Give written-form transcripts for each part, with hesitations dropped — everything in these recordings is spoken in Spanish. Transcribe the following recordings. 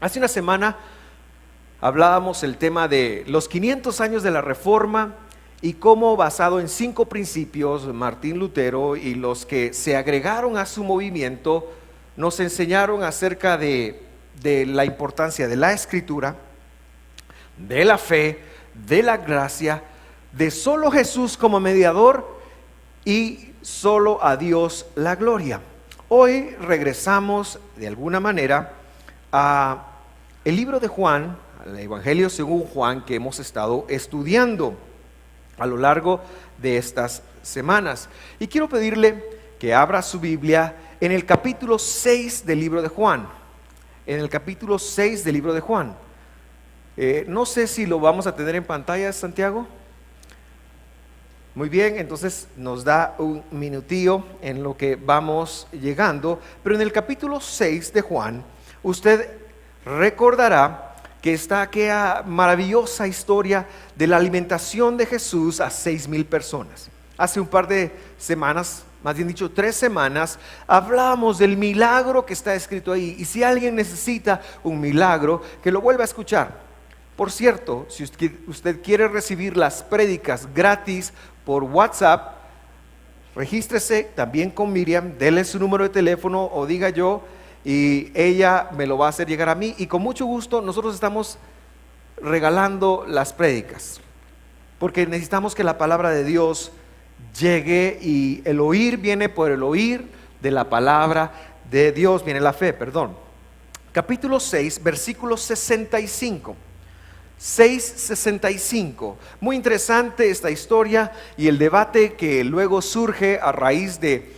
Hace una semana hablábamos el tema de los 500 años de la Reforma y cómo, basado en 5 principios, Martín Lutero y los que se agregaron a su movimiento nos enseñaron acerca de la importancia de la Escritura, de la fe, de la gracia, de solo Jesús como mediador y solo a Dios la gloria. Hoy regresamos de alguna manera a el libro de Juan, al Evangelio según Juan, que hemos estado estudiando a lo largo de estas semanas. Y quiero pedirle que abra su Biblia en el capítulo 6 del libro de Juan. En el capítulo 6 del libro de Juan. No sé si lo vamos a tener en pantalla, Santiago. Muy bien, entonces nos da un minutillo en lo que vamos llegando. Pero en el capítulo 6 de Juan, usted recordará que está aquella maravillosa historia de la alimentación de Jesús a 6,000 personas. Hace un par de semanas, más bien dicho 3 semanas, hablábamos del milagro que está escrito ahí. Y si alguien necesita un milagro, que lo vuelva a escuchar. Por cierto, si usted quiere recibir las prédicas gratis por WhatsApp, regístrese también con Miriam, dele su número de teléfono o diga yo, y ella me lo va a hacer llegar a mí, y con mucho gusto nosotros estamos regalando las prédicas, porque necesitamos que la palabra de Dios llegue, y el oír viene por el oír de la palabra de Dios, viene la fe, perdón. Capítulo 6, versículo 65. 6:65. Muy interesante esta historia y el debate que luego surge a raíz de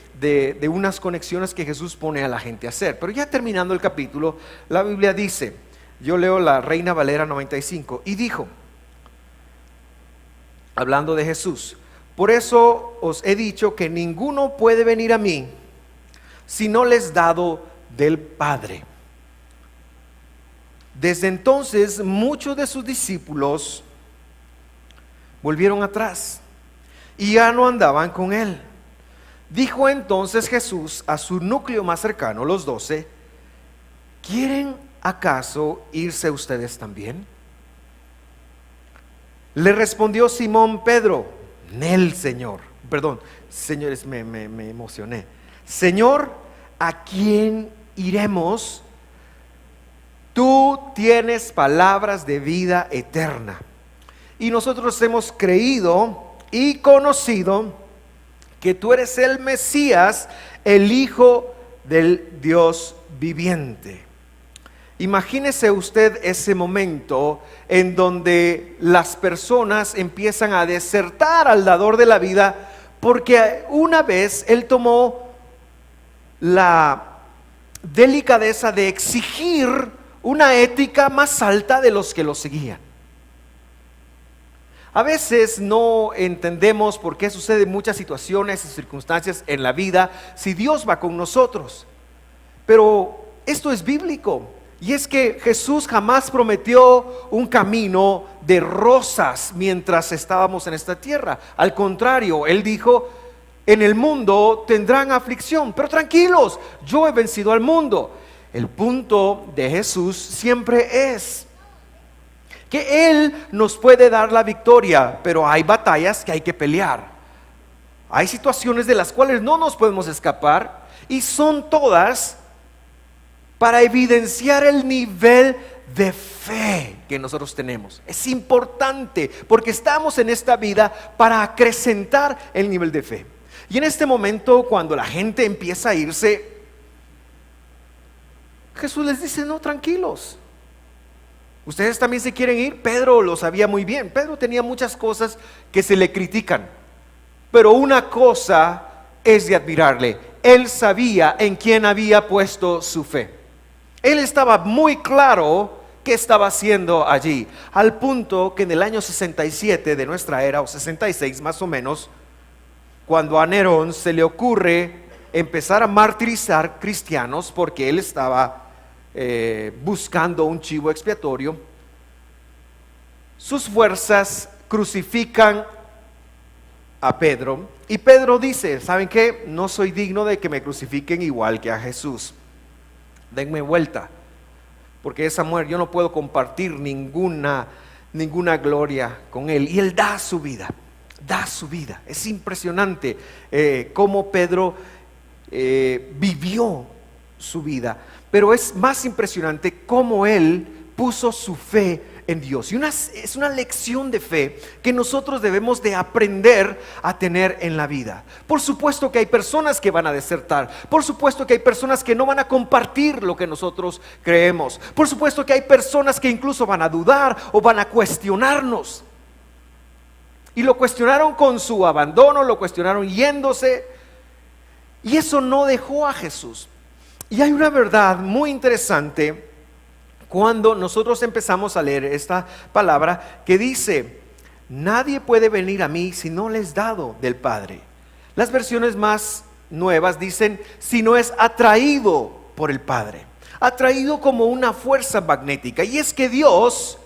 unas conexiones que Jesús pone a la gente a hacer. Pero ya terminando el capítulo, la Biblia dice, yo leo la Reina Valera 95, y dijo, hablando de Jesús, por eso os he dicho que ninguno puede venir a mí si no les dado del Padre. Desde entonces muchos de sus discípulos volvieron atrás y ya no andaban con él. Dijo entonces Jesús a su núcleo más cercano, los 12, ¿quieren acaso irse ustedes también? Le respondió Simón Pedro, Nel, Señor. Perdón, señores, me emocioné. Señor, ¿a quién iremos? Tú tienes palabras de vida eterna. Y nosotros hemos creído y conocido que tú eres el Mesías, el Hijo del Dios viviente. Imagínese usted ese momento en donde las personas empiezan a desertar al dador de la vida, porque una vez él tomó la delicadeza de exigir una ética más alta de los que lo seguían. A veces no entendemos por qué suceden muchas situaciones y circunstancias en la vida si Dios va con nosotros. Pero esto es bíblico, y es que Jesús jamás prometió un camino de rosas mientras estábamos en esta tierra. Al contrario, Él dijo, en el mundo tendrán aflicción, pero tranquilos, yo he vencido al mundo. El punto de Jesús siempre es que Él nos puede dar la victoria, pero hay batallas que hay que pelear. Hay situaciones de las cuales no nos podemos escapar, y son todas para evidenciar el nivel de fe que nosotros tenemos. Es importante porque estamos en esta vida para acrecentar el nivel de fe. Y en este momento, cuando la gente empieza a irse, Jesús les dice, no, tranquilos, ustedes también se quieren ir. Pedro lo sabía muy bien. Pedro tenía muchas cosas que se le critican, pero una cosa es de admirarle: él sabía en quién había puesto su fe. Él estaba muy claro qué estaba haciendo allí, al punto que en el año 67 de nuestra era, o 66 más o menos, cuando a Nerón se le ocurre empezar a martirizar cristianos porque él estaba buscando un chivo expiatorio, sus fuerzas crucifican a Pedro, y Pedro dice, ¿saben qué? No soy digno de que me crucifiquen igual que a Jesús, denme vuelta. porque esa mujer yo no puedo compartir ninguna gloria con Él. Y Él da su vida. Es impresionante cómo Pedro vivió su vida, pero es más impresionante cómo Él puso su fe en Dios. Y es una lección de fe que nosotros debemos de aprender a tener en la vida. Por supuesto que hay personas que van a desertar. Por supuesto que hay personas que no van a compartir lo que nosotros creemos. Por supuesto que hay personas que incluso van a dudar o van a cuestionarnos. Y lo cuestionaron con su abandono, lo cuestionaron yéndose. Y eso no dejó a Jesús. Y hay una verdad muy interesante cuando nosotros empezamos a leer esta palabra que dice: nadie puede venir a mí si no le es dado del Padre. Las versiones más nuevas dicen: si no es atraído por el Padre. Atraído como una fuerza magnética. Y es que Dios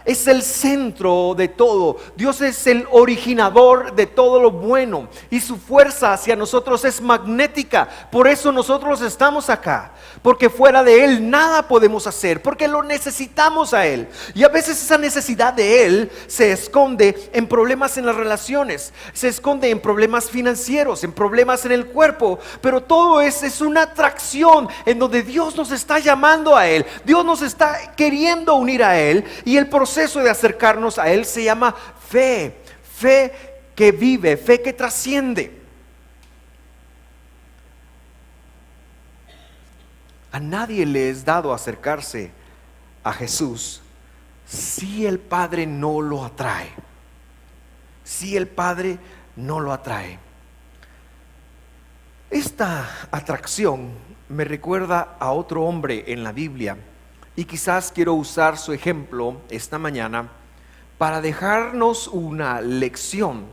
es el centro de todo. Dios es el originador de todo lo bueno, y su fuerza hacia nosotros es magnética. Por eso nosotros estamos acá, porque fuera de Él nada podemos hacer, porque lo necesitamos a Él. Y a veces esa necesidad de Él se esconde en problemas en las relaciones, se esconde en problemas financieros, en problemas en el cuerpo. Pero todo es una atracción en donde Dios nos está llamando a Él. Dios nos está queriendo unir a Él, y el proceso de acercarnos a Él se llama fe. Fe que vive, fe que trasciende. A nadie le es dado acercarse a Jesús si el Padre no lo atrae. Si el Padre no lo atrae. Esta atracción me recuerda a otro hombre en la Biblia. Y quizás quiero usar su ejemplo esta mañana para dejarnos una lección.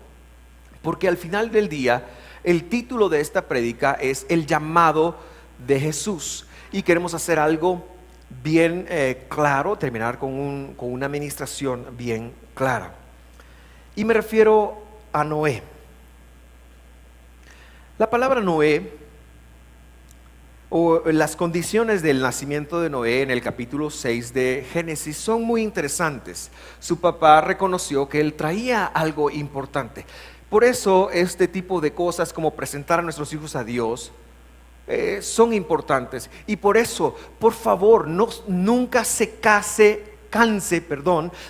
Porque al final del día, el título de esta prédica es El llamado de Jesús. Y queremos hacer algo bien claro, terminar con una administración bien clara. Y me refiero a Noé. La palabra Noé, o las condiciones del nacimiento de Noé en el capítulo 6 de Génesis, son muy interesantes. Su papá reconoció que él traía algo importante. Por eso este tipo de cosas como presentar a nuestros hijos a Dios son importantes. Y por eso, por favor, nunca se canse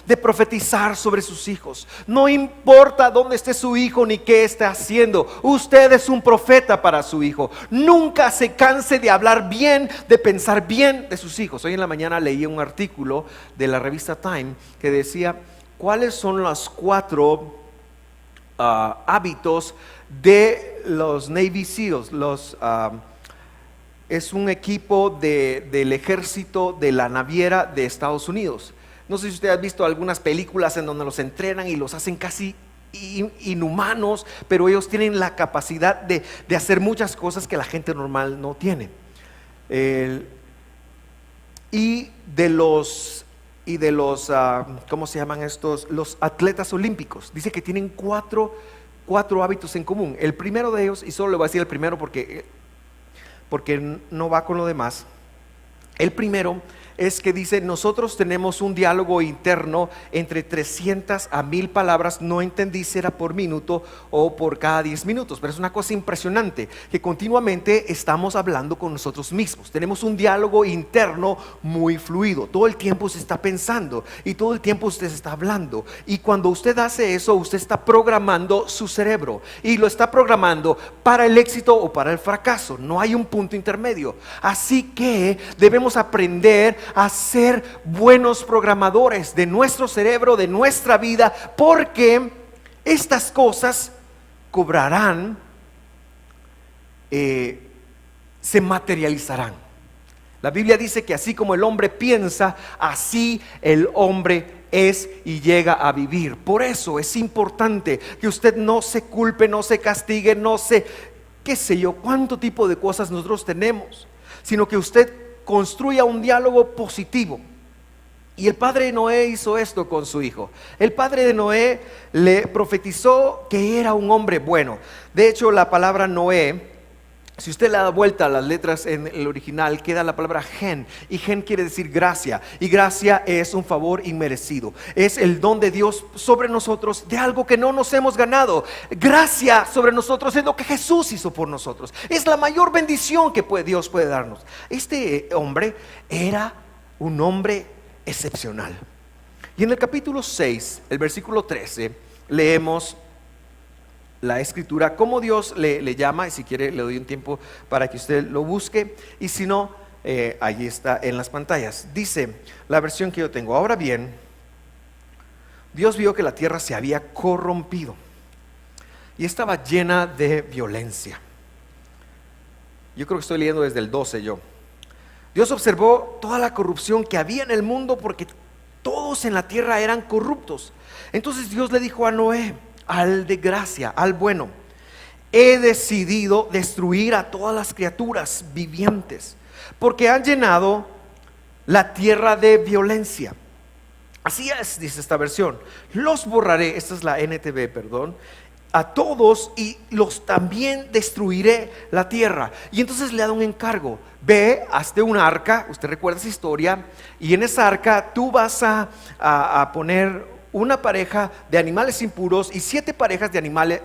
de profetizar sobre sus hijos. No importa dónde esté su hijo ni qué está haciendo, usted es un profeta para su hijo. Nunca se canse de hablar bien, de pensar bien de sus hijos. Hoy en la mañana leí un artículo de la revista Time que decía cuáles son los 4 hábitos de los Navy SEALs. Es un equipo del ejército de la naviera de Estados Unidos. No sé si usted ha visto algunas películas en donde los entrenan y los hacen casi inhumanos, pero ellos tienen la capacidad de hacer muchas cosas que la gente normal no tiene. Y de los ¿cómo se llaman estos? Los atletas olímpicos. Dice que tienen cuatro hábitos en común. El primero de ellos, y solo le voy a decir el primero porque no va con lo demás. El primero es que dice: nosotros tenemos un diálogo interno entre 300 a 1000 palabras. No entendí si era por minuto o por cada 10 minutos, pero es una cosa impresionante que continuamente estamos hablando con nosotros mismos. Tenemos un diálogo interno muy fluido. Todo el tiempo se está pensando y todo el tiempo usted está hablando. Y cuando usted hace eso, usted está programando su cerebro, y lo está programando para el éxito o para el fracaso. No hay un punto intermedio. Así que debemos aprender a ser buenos programadores de nuestro cerebro, de nuestra vida, porque estas cosas cobrarán, se materializarán. La Biblia dice que así como el hombre piensa, así el hombre es y llega a vivir. Por eso es importante que usted no se culpe, no se castigue, no se, qué sé yo, cuánto tipo de cosas nosotros tenemos, sino que usted construya un diálogo positivo. Y el padre de Noé hizo esto con su hijo. El padre de Noé le profetizó que era un hombre bueno. De hecho, la palabra Noé Si usted le da vuelta a las letras en el original, queda la palabra gen, y gen quiere decir gracia, y gracia es un favor inmerecido, es el don de Dios sobre nosotros de algo que no nos hemos ganado. Gracia sobre nosotros es lo que Jesús hizo por nosotros, es la mayor bendición que Dios puede darnos. Este hombre era un hombre excepcional. Y en el capítulo 6, el versículo 13, leemos la escritura, cómo Dios le llama, y si quiere le doy un tiempo para que usted lo busque, y si no, allí está en las pantallas. Dice la versión que yo tengo: ahora bien, Dios vio que la tierra se había corrompido y estaba llena de violencia. Yo creo que estoy leyendo desde el 12 yo. Dios observó toda la corrupción que había en el mundo, porque todos en la tierra eran corruptos. Entonces Dios le dijo a Noé, al de gracia, al bueno: he decidido destruir a todas las criaturas vivientes, porque han llenado la tierra de violencia. Así es, dice esta versión: los borraré, esta es la NTV, perdón, a todos, y los también destruiré la tierra. Y entonces le da un encargo: ve, hazte un arca. Usted recuerda esa historia, y en esa arca tú vas a poner una pareja de animales impuros y 7 parejas de animales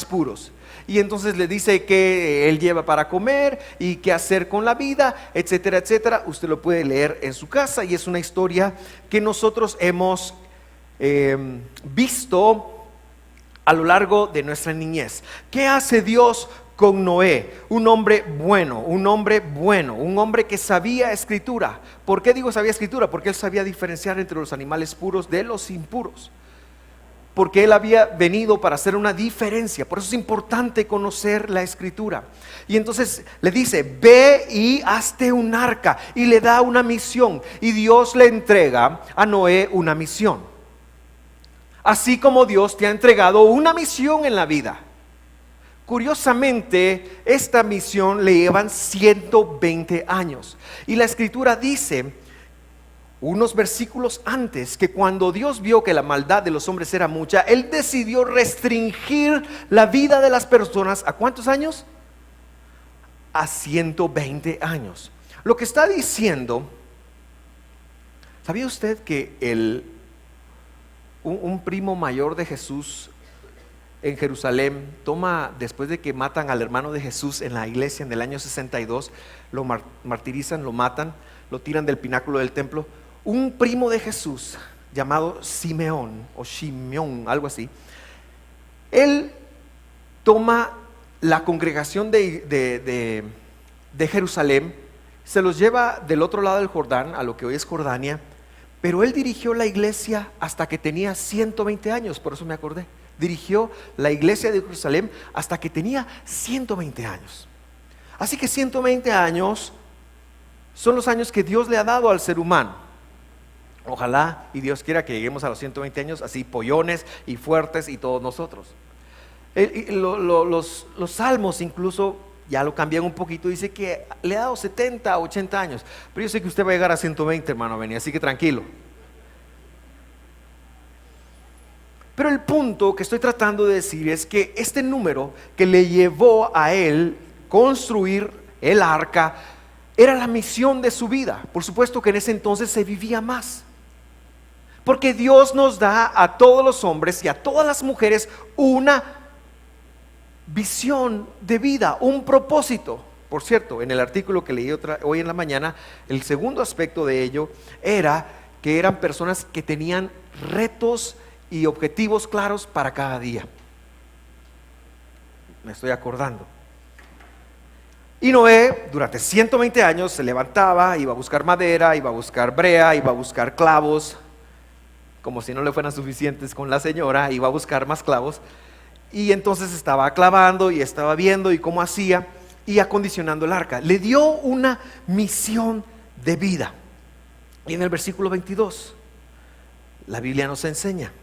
puros. Y entonces le dice que él lleva para comer y qué hacer con la vida, etcétera, etcétera. Usted lo puede leer en su casa, y es una historia que nosotros hemos visto a lo largo de nuestra niñez. ¿Qué hace Dios con Noé? Un hombre bueno, un hombre que sabía escritura. ¿Por qué digo sabía escritura? Porque él sabía diferenciar entre los animales puros de los impuros, porque él había venido para hacer una diferencia. Por eso es importante conocer la escritura. Y entonces le dice: ve y hazte un arca, y le da una misión, y Dios le entrega a Noé una misión, así como Dios te ha entregado una misión en la vida. Curiosamente, esta misión le llevan 120 años. Y la escritura dice, unos versículos antes, que cuando Dios vio que la maldad de los hombres era mucha, Él decidió restringir la vida de las personas. ¿A cuántos años? A 120 años. Lo que está diciendo, ¿sabía usted que un primo mayor de Jesús en Jerusalén toma, después de que matan al hermano de Jesús en la iglesia en el año 62, lo martirizan, lo matan, lo tiran del pináculo del templo? Un primo de Jesús llamado Simeón o Shimeón, algo así, él toma la congregación de Jerusalén, se los lleva del otro lado del Jordán, a lo que hoy es Jordania, pero él dirigió la iglesia hasta que tenía 120 años, por eso me acordé. Dirigió la iglesia de Jerusalén hasta que tenía 120 años. Así que 120 años son los años que Dios le ha dado al ser humano. Ojalá y Dios quiera que lleguemos a los 120 años así pollones y fuertes, y todos nosotros. Los salmos incluso ya lo cambian un poquito, dice que le ha dado 70, 80 años. Pero yo sé que usted va a llegar a 120, hermano Beni, así que tranquilo. Pero el punto que estoy tratando de decir es que este número que le llevó a él construir el arca era la misión de su vida. Por supuesto que en ese entonces se vivía más, porque Dios nos da a todos los hombres y a todas las mujeres una visión de vida, un propósito. Por cierto, en el artículo que leí hoy en la mañana, el segundo aspecto de ello era que eran personas que tenían retos y objetivos claros para cada día. Me estoy acordando. Y Noé durante 120 años se levantaba, iba a buscar madera, iba a buscar brea, iba a buscar clavos, como si no le fueran suficientes con la señora, iba a buscar más clavos, y entonces estaba clavando y estaba viendo y cómo hacía y acondicionando el arca. Le dio una misión de vida. Y en el versículo 22 la Biblia nos enseña: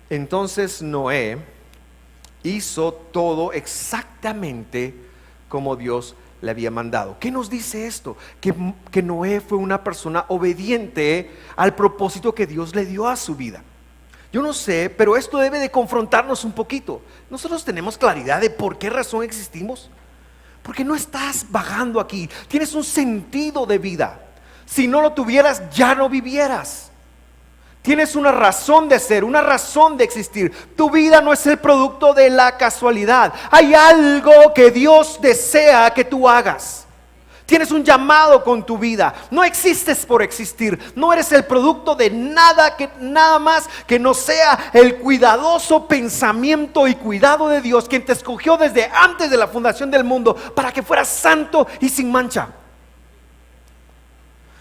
entonces Noé hizo todo exactamente como Dios le había mandado. ¿Qué nos dice esto? Que Noé fue una persona obediente al propósito que Dios le dio a su vida. Yo no sé, pero esto debe de confrontarnos un poquito. Nosotros tenemos claridad de por qué razón existimos. Porque no estás vagando aquí, tienes un sentido de vida. Si no lo tuvieras, ya no vivieras. Tienes una razón de ser, una razón de existir. Tu vida no es el producto de la casualidad. Hay algo que Dios desea que tú hagas. Tienes un llamado con tu vida. No existes por existir. No eres el producto de nada más que no sea el cuidadoso pensamiento y cuidado de Dios, quien te escogió desde antes de la fundación del mundo para que fueras santo y sin mancha.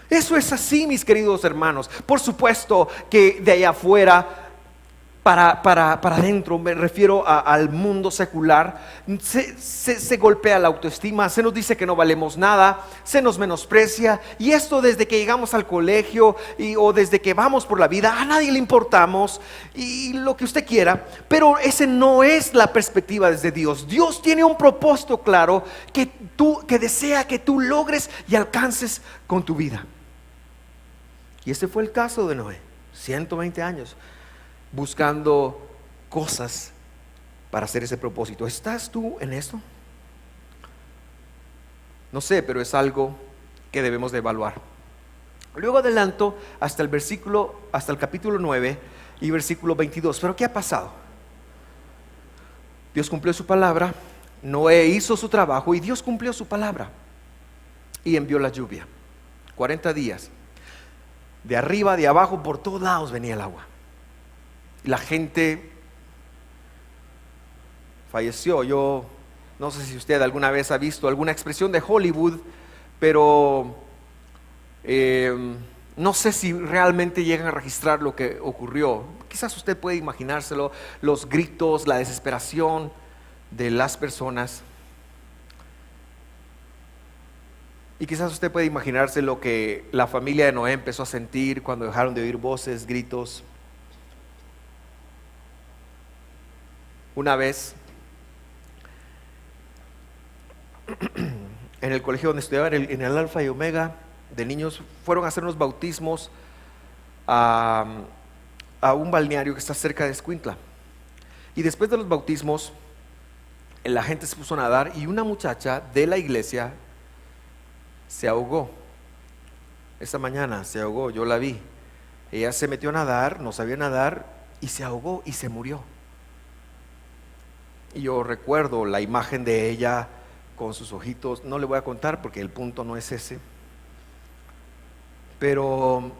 Eso es así, mis queridos hermanos. Por supuesto que de allá afuera para adentro, me refiero al mundo secular, se golpea la autoestima, se nos dice que no valemos nada, se nos menosprecia, y esto desde que llegamos al colegio o desde que vamos por la vida, a nadie le importamos y lo que usted quiera, pero ese no es la perspectiva desde Dios. Dios tiene un propósito claro que desea que tú logres y alcances con tu vida. Y este fue el caso de Noé, 120 años. Buscando cosas para hacer ese propósito. ¿Estás tú en esto? No sé, pero es algo que debemos de evaluar. Luego adelanto hasta el capítulo 9 y versículo 22. ¿Pero qué ha pasado? Dios cumplió su palabra, Noé hizo su trabajo y Dios cumplió su palabra y envió la lluvia. 40 días. De arriba, de abajo, por todos lados venía el agua. La gente falleció. Yo no sé si usted alguna vez ha visto alguna expresión de Hollywood, pero no sé si realmente llegan a registrar lo que ocurrió. Quizás usted puede imaginárselo, los gritos, la desesperación de las personas. Y quizás usted puede imaginarse lo que la familia de Noé empezó a sentir cuando dejaron de oír voces, gritos. Una vez, en el colegio donde estudiaba, en el Alfa y Omega de niños, fueron a hacer unos bautismos a un balneario que está cerca de Escuintla. Y después de los bautismos, la gente se puso a nadar y una muchacha de la iglesia se ahogó. Esa mañana se ahogó, yo la vi. Ella se metió a nadar, no sabía nadar y se ahogó y se murió. Y yo recuerdo la imagen de ella con sus ojitos. No le voy a contar porque el punto no es ese. Pero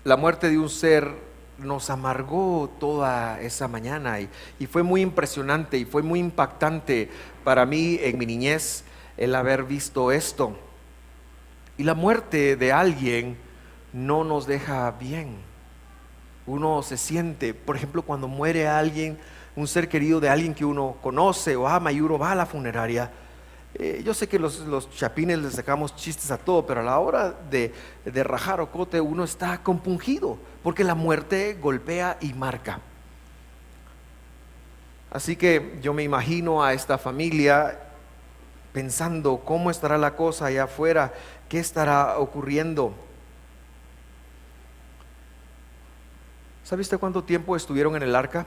la muerte de un ser nos amargó toda esa mañana y fue muy impresionante y fue muy impactante para mí en mi niñez el haber visto esto. Y la muerte de alguien no nos deja bien. Uno se siente, por ejemplo, cuando muere alguien, un ser querido de alguien que uno conoce o ama y uno va a la funeraria. Yo sé que los chapines les sacamos chistes a todo, pero a la hora de rajar ocote uno está compungido, porque la muerte golpea y marca. Así que yo me imagino a esta familia pensando cómo estará la cosa allá afuera, qué estará ocurriendo. ¿Sabe usted cuánto tiempo estuvieron en el arca?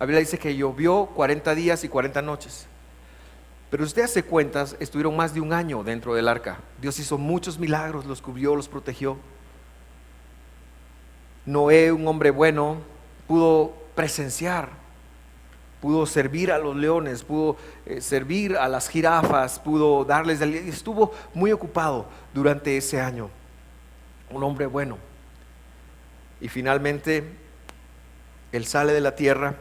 La Biblia dice que llovió 40 días y 40 noches. Pero usted hace cuentas, estuvieron más de un año dentro del arca. Dios hizo muchos milagros, los cubrió, los protegió. Noé, un hombre bueno, pudo presenciar, pudo servir a los leones, pudo servir a las jirafas, pudo darles, estuvo muy ocupado durante ese año. Un hombre bueno. Y finalmente, él sale de la tierra.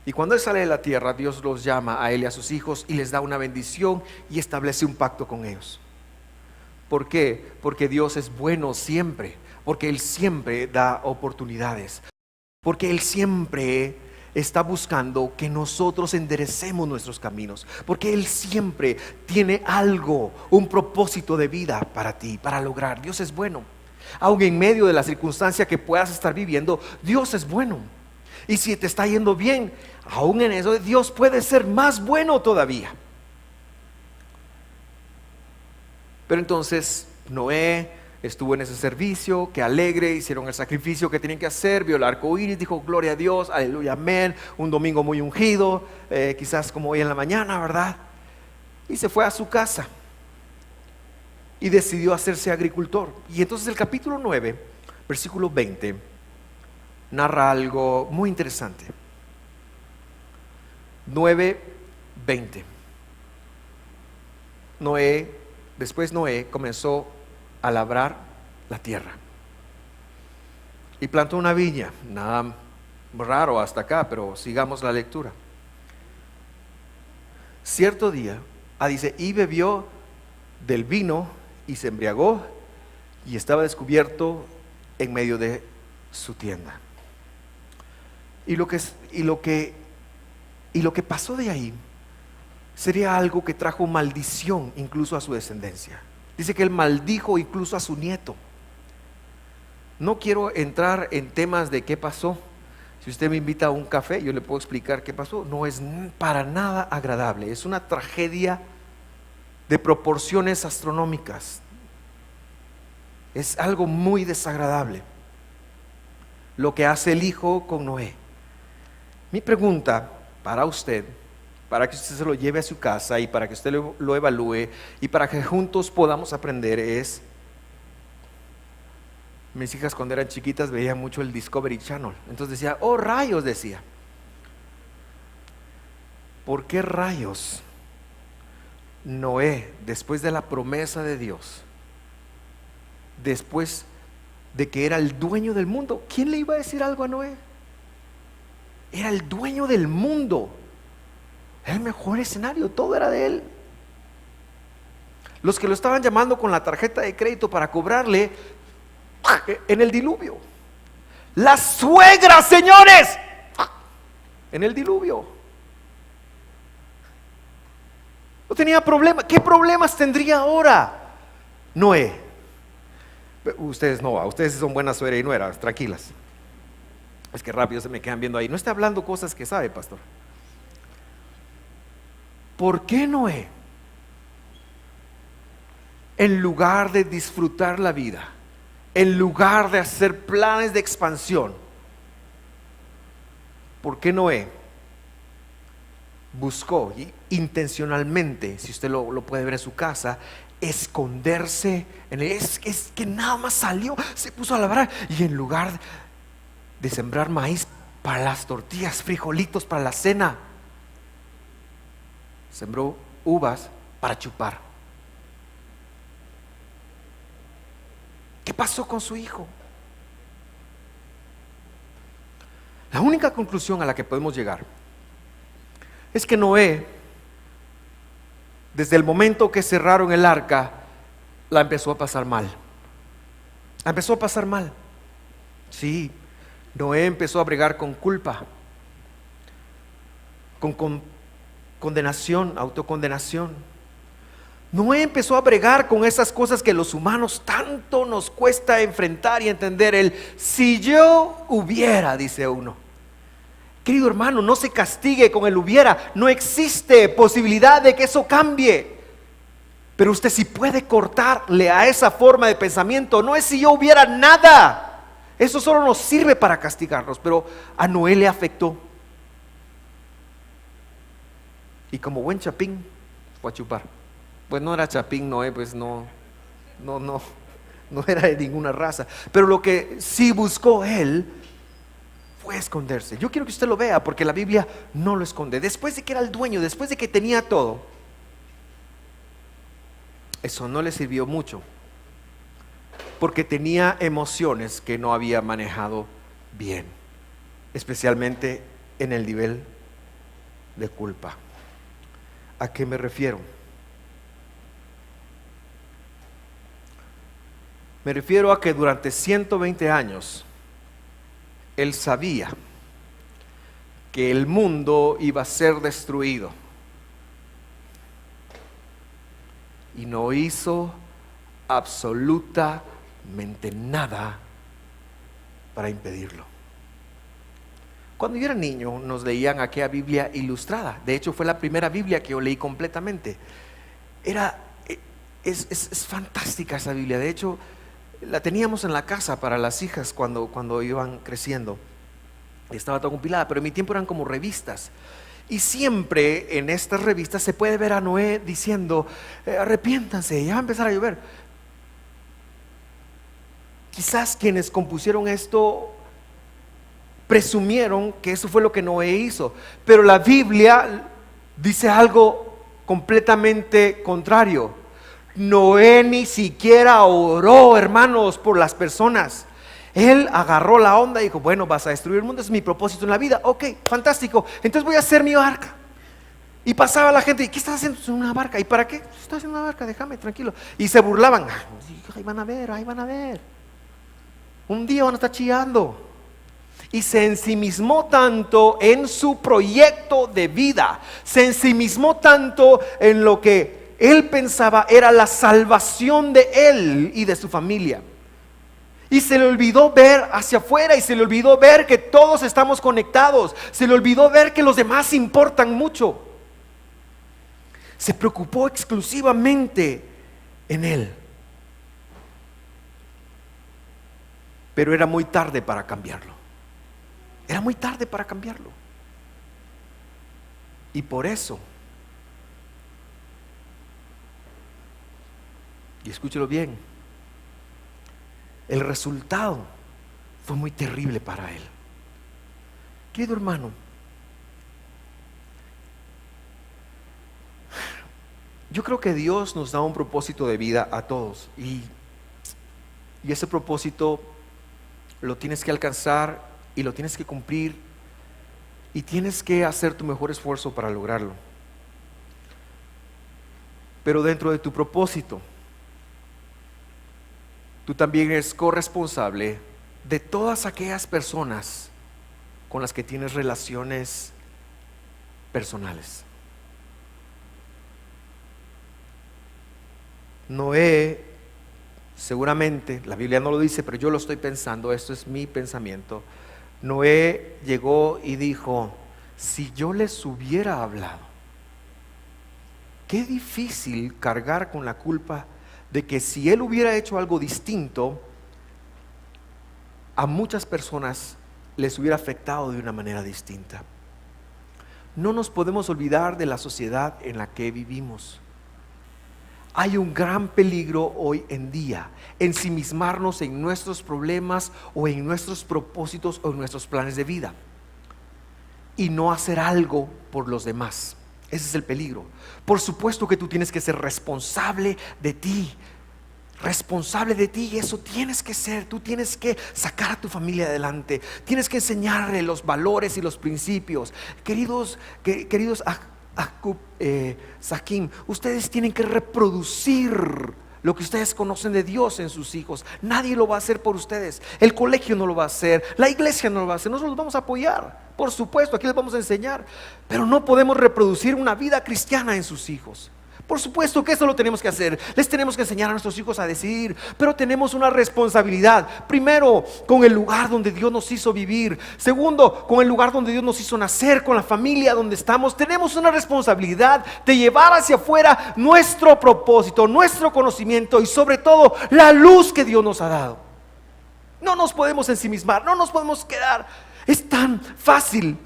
Y cuando él sale de la tierra, Dios los llama a él y a sus hijos y les da una bendición y establece un pacto con ellos. ¿Por qué? Porque Dios es bueno siempre, porque Él siempre da oportunidades, porque Él siempre está buscando que nosotros enderecemos nuestros caminos, porque Él siempre tiene algo, un propósito de vida para ti, para lograr. Dios es bueno. Aun en medio de la circunstancia que puedas estar viviendo, Dios es bueno. Y si te está yendo bien, aún en eso, Dios puede ser más bueno todavía. Pero entonces Noé estuvo en ese servicio, que alegre, hicieron el sacrificio que tenían que hacer, vio el arco iris, dijo gloria a Dios, aleluya, amén, un domingo muy ungido, quizás como hoy en la mañana, ¿verdad? Y se fue a su casa y decidió hacerse agricultor. Y entonces el capítulo 9, versículo 20, narra algo muy interesante. 9:20. Después Noé comenzó a labrar la tierra y plantó una viña. Nada raro hasta acá, pero sigamos la lectura. Cierto día, dice, y bebió del vino y se embriagó y estaba descubierto en medio de su tienda. Y lo que pasó de ahí sería algo que trajo maldición incluso a su descendencia. Dice que él maldijo incluso a su nieto. No quiero entrar en temas de qué pasó. Si usted me invita a un café, yo le puedo explicar qué pasó. No es para nada agradable. Es una tragedia de proporciones astronómicas. Es algo muy desagradable lo que hace el hijo con Noé. Mi pregunta para usted, para que usted se lo lleve a su casa y para que usted lo evalúe y para que juntos podamos aprender es: mis hijas cuando eran chiquitas veían mucho el Discovery Channel, entonces decía, oh rayos, decía, ¿por qué rayos Noé, después de la promesa de Dios, después de que era el dueño del mundo, quién le iba a decir algo a Noé? Era el dueño del mundo, el mejor escenario, todo era de él. Los que lo estaban llamando con la tarjeta de crédito para cobrarle en el diluvio. La suegra, señores, en el diluvio. No tenía problema. ¿Qué problemas tendría ahora Noé? Ustedes no, ustedes son buenas suegra y nueras, tranquilas. Es que rápido se me quedan viendo ahí. No está hablando cosas que sabe, pastor. ¿Por qué Noé, en lugar de disfrutar la vida, en lugar de hacer planes de expansión, por qué Noé buscó intencionalmente, si usted lo puede ver en su casa, esconderse es que nada más salió, se puso a labrar y en lugar de sembrar maíz para las tortillas, frijolitos para la cena, sembró uvas para chupar? ¿Qué pasó con su hijo? La única conclusión a la que podemos llegar es que Noé, desde el momento que cerraron el arca, la empezó a pasar mal. La empezó a pasar mal. Sí, Noé empezó a bregar con culpa, con condenación, autocondenación. Noé empezó a bregar con esas cosas que los humanos tanto nos cuesta enfrentar y entender. El si yo hubiera, dice uno. Querido hermano, no se castigue con el hubiera. No existe posibilidad de que eso cambie. Pero usted sí puede cortarle a esa forma de pensamiento. No es si yo hubiera nada. Eso solo nos sirve para castigarnos. Pero a Noé le afectó. Y como buen chapín, fue a chupar. Pues no era chapín Noé, pues no era de ninguna raza. Pero lo que sí buscó él fue esconderse. Yo quiero que usted lo vea, porque la Biblia no lo esconde. Después de que era el dueño, después de que tenía todo, eso no le sirvió mucho, porque tenía emociones que no había manejado bien, especialmente en el nivel de culpa. ¿A qué me refiero? Me refiero a que durante 120 años él sabía que el mundo iba a ser destruido y no hizo absolutamente nada para impedirlo. Cuando yo era niño nos leían aquella Biblia ilustrada. De hecho fue la primera Biblia que yo leí completamente. Es fantástica esa Biblia. De hecho La teníamos en la casa para las hijas cuando iban creciendo. Estaba todo compilada, pero en mi tiempo eran como revistas. Y siempre en estas revistas se puede ver a Noé diciendo, arrepiéntanse, ya va a empezar a llover. Quizás quienes compusieron esto presumieron que eso fue lo que Noé hizo, pero la Biblia dice algo completamente contrario. Noé ni siquiera oró, hermanos, por las personas. Él agarró la onda y dijo, bueno, vas a destruir el mundo, es mi propósito en la vida. Ok, fantástico, entonces voy a hacer mi barca. Y pasaba la gente, ¿y qué estás haciendo en una barca? ¿Y para qué? Estás haciendo una barca, déjame tranquilo. Y se burlaban, ahí van a ver, ahí van a ver. Un día van a estar chillando. Y se ensimismó tanto en su proyecto de vida, se ensimismó tanto en lo que él pensaba era la salvación de él y de su familia. Y se le olvidó ver hacia afuera, y se le olvidó ver que todos estamos conectados, se le olvidó ver que los demás importan mucho. Se preocupó exclusivamente en él. Pero era muy tarde para cambiarlo. Era muy tarde para cambiarlo. Y por eso, y escúchelo bien, el resultado fue muy terrible para él. Querido hermano, yo creo que Dios nos da un propósito de vida a todos, y ese propósito lo tienes que alcanzar y lo tienes que cumplir, y tienes que hacer tu mejor esfuerzo para lograrlo. Pero dentro de tu propósito, tú también eres corresponsable de todas aquellas personas con las que tienes relaciones personales. Noé, seguramente, la Biblia no lo dice, pero yo lo estoy pensando, esto es mi pensamiento. Noé llegó y dijo, si yo les hubiera hablado, qué difícil cargar con la culpa de que si él hubiera hecho algo distinto, a muchas personas les hubiera afectado de una manera distinta. No nos podemos olvidar de la sociedad en la que vivimos. Hay un gran peligro hoy en día, ensimismarnos en nuestros problemas o en nuestros propósitos o en nuestros planes de vida y no hacer algo por los demás. Ese es el peligro. Por supuesto que tú tienes que ser responsable de ti, y eso tienes que ser. Tú tienes que sacar a tu familia adelante, tienes que enseñarle los valores y los principios. Queridos Saquim, ustedes tienen que reproducir lo que ustedes conocen de Dios en sus hijos. Nadie lo va a hacer por ustedes. El colegio no lo va a hacer, la iglesia no lo va a hacer. Nosotros los vamos a apoyar, por supuesto, aquí les vamos a enseñar, pero no podemos reproducir una vida cristiana en sus hijos. Por supuesto que eso lo tenemos que hacer. Les tenemos que enseñar a nuestros hijos a decidir, pero tenemos una responsabilidad. Primero, con el lugar donde Dios nos hizo vivir. Segundo, con el lugar donde Dios nos hizo nacer, con la familia donde estamos. Tenemos una responsabilidad de llevar hacia afuera nuestro propósito, nuestro conocimiento y sobre todo la luz que Dios nos ha dado. No nos podemos ensimismar, no nos podemos quedar. Es tan fácil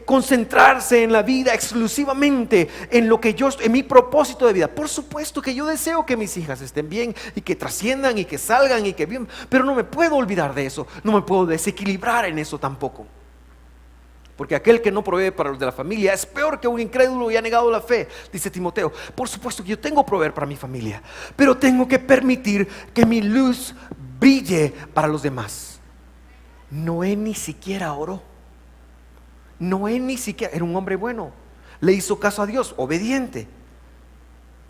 concentrarse en la vida exclusivamente en lo que en mi propósito de vida. Por supuesto que yo deseo que mis hijas estén bien y que trasciendan y que salgan y que bien, pero no me puedo olvidar de eso, no me puedo desequilibrar en eso tampoco, porque aquel que no provee para los de la familia es peor que un incrédulo y ha negado la fe, dice Timoteo. Por supuesto que yo tengo que proveer para mi familia, pero tengo que permitir que mi luz brille para los demás. Noé ni siquiera oró. Noé ni siquiera, era un hombre bueno, le hizo caso a Dios, obediente,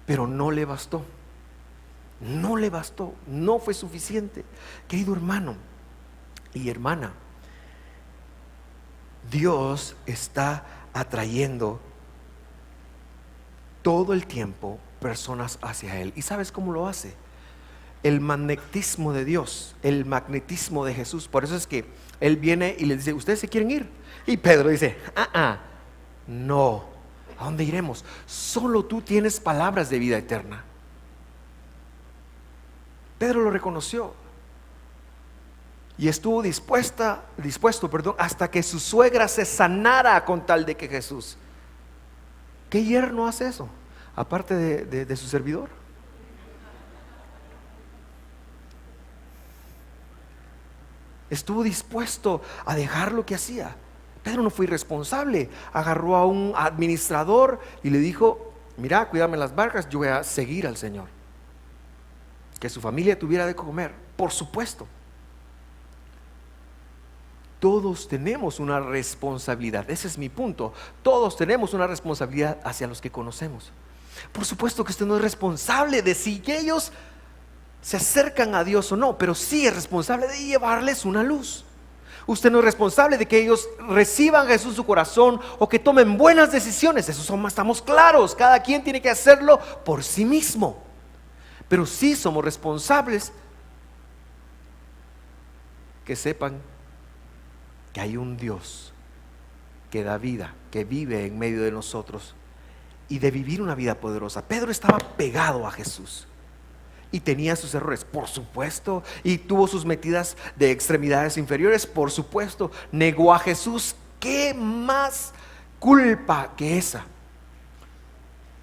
pero no le bastó, no fue suficiente. Querido hermano y hermana, Dios está atrayendo todo el tiempo personas hacia Él. ¿Y sabes cómo lo hace? El magnetismo de Dios, el magnetismo de Jesús. Por eso es que Él viene y les dice, ¿ustedes se quieren ir? Y Pedro dice, no, ¿a dónde iremos? Solo tú tienes palabras de vida eterna. Pedro lo reconoció y estuvo dispuesto, hasta que su suegra se sanara con tal de que Jesús. ¿Qué yerno hace eso? Aparte de su servidor. Estuvo dispuesto a dejar lo que hacía. Pedro no fue irresponsable. Agarró a un administrador y le dijo: mira, cuídame las barcas, yo voy a seguir al Señor. Que su familia tuviera de comer, por supuesto. Todos tenemos una responsabilidad, ese es mi punto. Todos tenemos una responsabilidad hacia los que conocemos. Por supuesto que usted no es responsable de si ellos se acercan a Dios o no, pero sí es responsable de llevarles una luz. Usted no es responsable de que ellos reciban a Jesús en su corazón o que tomen buenas decisiones. Eso estamos claros. Cada quien tiene que hacerlo por sí mismo. Pero sí somos responsables que sepan que hay un Dios que da vida, que vive en medio de nosotros, y de vivir una vida poderosa. Pedro estaba pegado a Jesús y tenía sus errores, por supuesto, y tuvo sus metidas de extremidades inferiores, por supuesto. Negó a Jesús. ¿Qué más culpa que esa?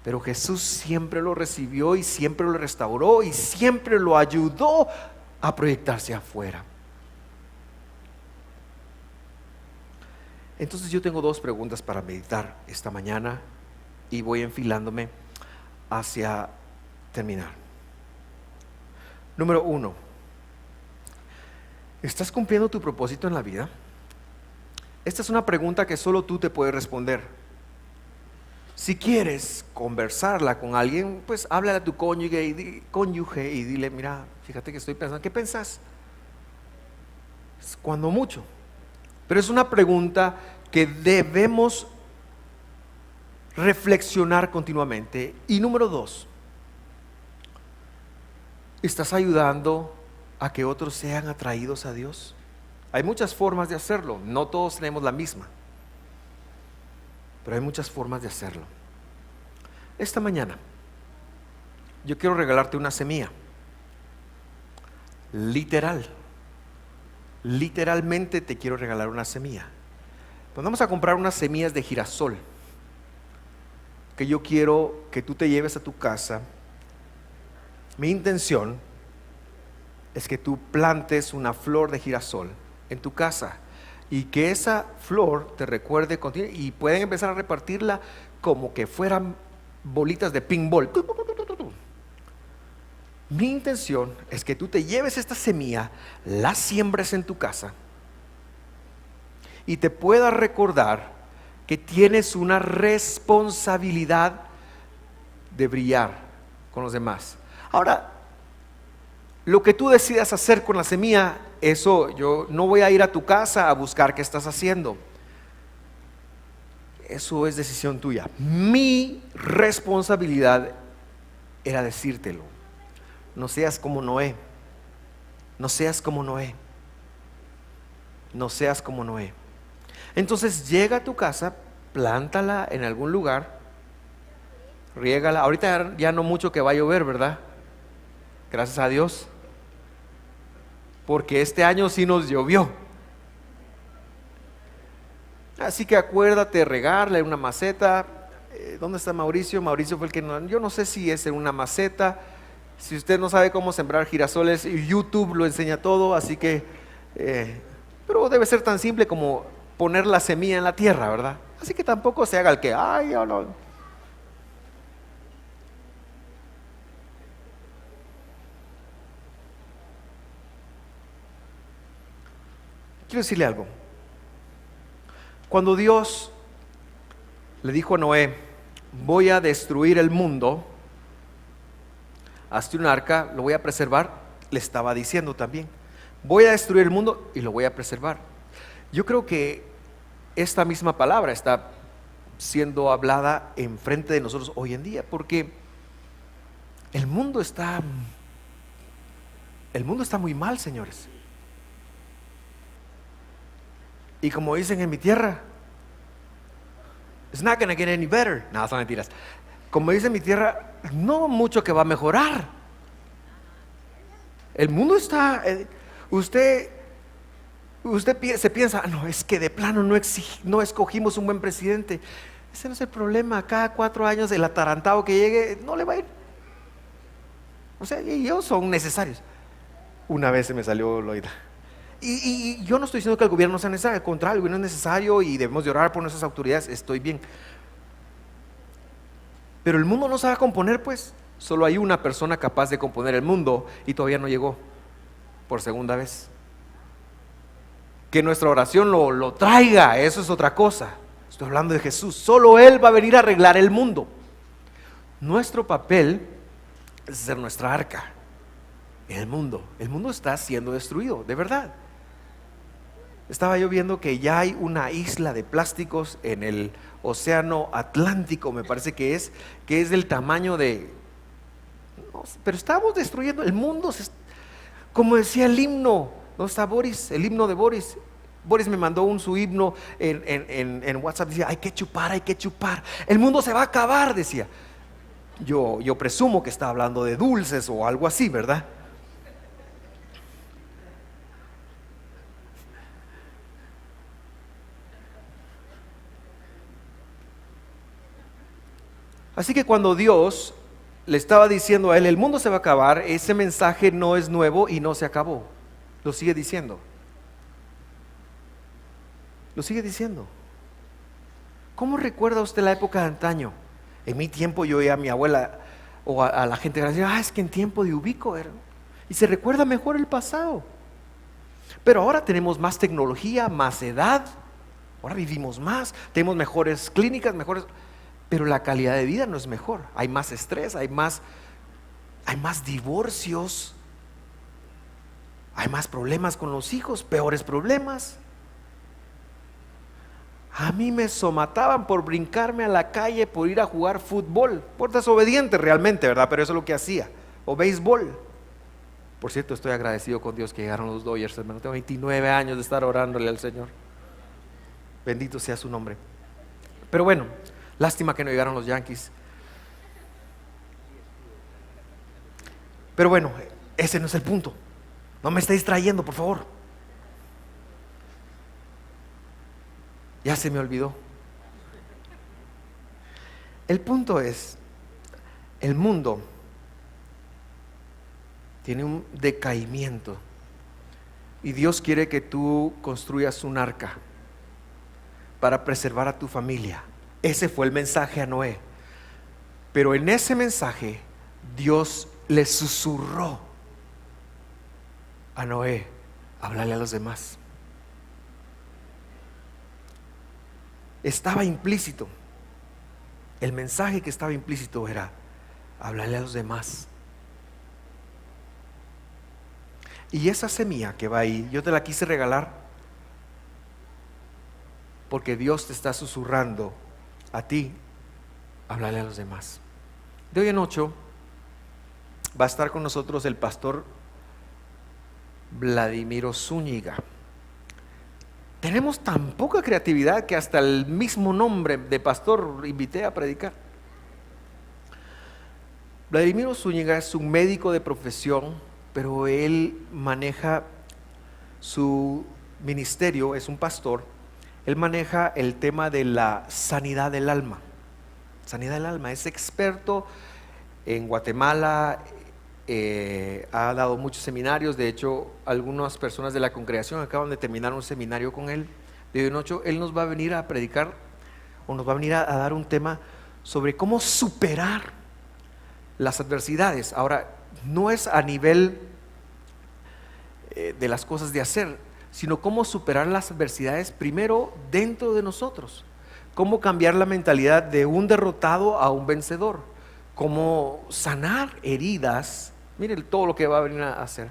Pero Jesús siempre lo recibió y siempre lo restauró y siempre lo ayudó a proyectarse afuera. Entonces yo tengo dos preguntas para meditar esta mañana y voy enfilándome hacia terminar. Número 1, ¿estás cumpliendo tu propósito en la vida? Esta es una pregunta que solo tú te puedes responder. Si quieres conversarla con alguien, pues háblale a tu cónyuge y dile: mira, fíjate que estoy pensando. ¿Qué pensás? Es cuando mucho. Pero es una pregunta que debemos reflexionar continuamente. Y número 2, ¿estás ayudando a que otros sean atraídos a Dios? Hay muchas formas de hacerlo. No todos tenemos la misma, pero hay muchas formas de hacerlo. Esta mañana yo quiero regalarte una semilla. Literalmente te quiero regalar una semilla. Pues vamos a comprar unas semillas de girasol, que yo quiero que tú te lleves a tu casa. Mi intención es que tú plantes una flor de girasol en tu casa y que esa flor te recuerde contigo, y pueden empezar a repartirla como que fueran bolitas de pinball. Mi intención es que tú te lleves esta semilla, la siembres en tu casa y te puedas recordar que tienes una responsabilidad de brillar con los demás. Ahora, lo que tú decidas hacer con la semilla, eso yo no voy a ir a tu casa a buscar qué estás haciendo. Eso es decisión tuya. Mi responsabilidad era decírtelo: no seas como Noé. No seas como Noé. No seas como Noé. Entonces llega a tu casa, plántala en algún lugar, riégala. Ahorita ya no mucho que va a llover, ¿verdad? Gracias a Dios, porque este año sí nos llovió. Así que acuérdate, regarla en una maceta. ¿Dónde está Mauricio? Mauricio fue el que yo no sé si es en una maceta. Si usted no sabe cómo sembrar girasoles, YouTube lo enseña todo, así que pero debe ser tan simple como poner la semilla en la tierra, ¿verdad? Así que tampoco se haga el que, ay, oh, no. Quiero decirle algo. Cuando Dios le dijo a Noé: voy a destruir el mundo, hazte un arca, lo voy a preservar, le estaba diciendo también: voy a destruir el mundo y lo voy a preservar. Yo creo que esta misma palabra está siendo hablada enfrente de nosotros hoy en día, porque el mundo está muy mal, señores. Y como dicen en mi tierra, it's not gonna get any better. No, son mentiras. Como dice en mi tierra, no mucho que va a mejorar. El mundo está, usted se piensa, no, es que de plano no escogimos un buen presidente. Ese no es el problema. Cada 4 años el atarantado que llegue no le va a ir. O sea, y ellos son necesarios. Una vez se me salió Loida. Y yo no estoy diciendo que el gobierno sea necesario, al contrario, el gobierno es necesario y debemos de orar por nuestras autoridades, estoy bien. Pero el mundo no sabe componer, pues. Solo hay una persona capaz de componer el mundo y todavía no llegó por segunda vez. Que nuestra oración lo traiga, eso es otra cosa. Estoy hablando de Jesús, solo Él va a venir a arreglar el mundo. Nuestro papel es ser nuestra arca en el mundo. El mundo está siendo destruido, de verdad. Estaba yo viendo que ya hay una isla de plásticos en el océano Atlántico, me parece que es del tamaño de... No, pero estamos destruyendo el mundo, como decía el himno, ¿no está Boris? El himno de Boris. Boris me mandó su himno en WhatsApp, decía, hay que chupar, el mundo se va a acabar, decía. Yo presumo que está hablando de dulces o algo así, ¿verdad? Así que cuando Dios le estaba diciendo a él, el mundo se va a acabar, ese mensaje no es nuevo y no se acabó. Lo sigue diciendo. Lo sigue diciendo. ¿Cómo recuerda usted la época de antaño? En mi tiempo yo oía a mi abuela o a la gente que decía, es que en tiempo de Ubico era. Y se recuerda mejor el pasado. Pero ahora tenemos más tecnología, más edad. Ahora vivimos más, tenemos mejores clínicas, pero la calidad de vida no es mejor. Hay más estrés, hay más divorcios, hay más problemas con los hijos, peores problemas. A mí me somataban por brincarme a la calle, por ir a jugar fútbol, por desobediente realmente, ¿verdad? Pero eso es lo que hacía, o béisbol. Por cierto, estoy agradecido con Dios que llegaron los Dodgers, hermano. Tengo 29 años de estar orándole al Señor. Bendito sea su nombre. Pero bueno, lástima que no llegaron los Yankees. Pero bueno, ese no es el punto. No me esté distrayendo, por favor. Ya se me olvidó. El punto es, el mundo tiene un decaimiento y Dios quiere que tú construyas un arca para preservar a tu familia. Ese fue el mensaje a Noé. Pero en ese mensaje Dios le susurró a Noé, háblale a los demás. Estaba implícito. El mensaje que estaba implícito era, háblale a los demás. Y esa semilla que va ahí, yo te la quise regalar porque Dios te está susurrando a ti, háblale a los demás. De hoy en 8 va a estar con nosotros el pastor Vladimiro Zúñiga. Tenemos tan poca creatividad que hasta el mismo nombre de pastor invité a predicar. Vladimiro Zúñiga es un médico de profesión, pero él maneja su ministerio, es un pastor. Él maneja el tema de la sanidad del alma. Sanidad del alma, es experto en Guatemala, ha dado muchos seminarios. De hecho, algunas personas de la congregación acaban de terminar un seminario con él. De hoy en 8, él nos va a venir a predicar o nos va a venir a dar un tema sobre cómo superar las adversidades. Ahora, no es a nivel de las cosas de hacer, sino cómo superar las adversidades primero dentro de nosotros. Cómo cambiar la mentalidad de un derrotado a un vencedor. Cómo sanar heridas. Miren todo lo que va a venir a hacer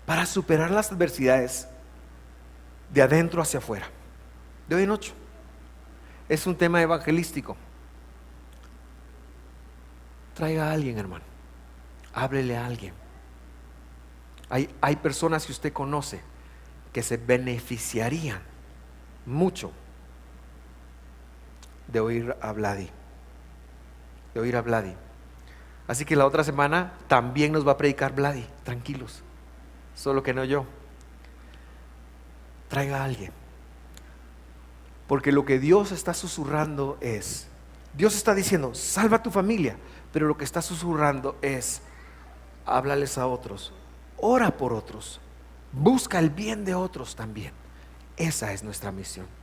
para superar las adversidades de adentro hacia afuera. De hoy en 8 es un tema evangelístico. Traiga a alguien, hermano, háblele a alguien. Hay personas que usted conoce que se beneficiarían mucho de oír a Vladi. Así que la otra semana también nos va a predicar Vladi, tranquilos, solo que no yo. Traiga a alguien. Porque lo que Dios está susurrando es, Dios está diciendo, salva a tu familia, pero lo que está susurrando es, háblales a otros, ora por otros, busca el bien de otros también. Esa es nuestra misión.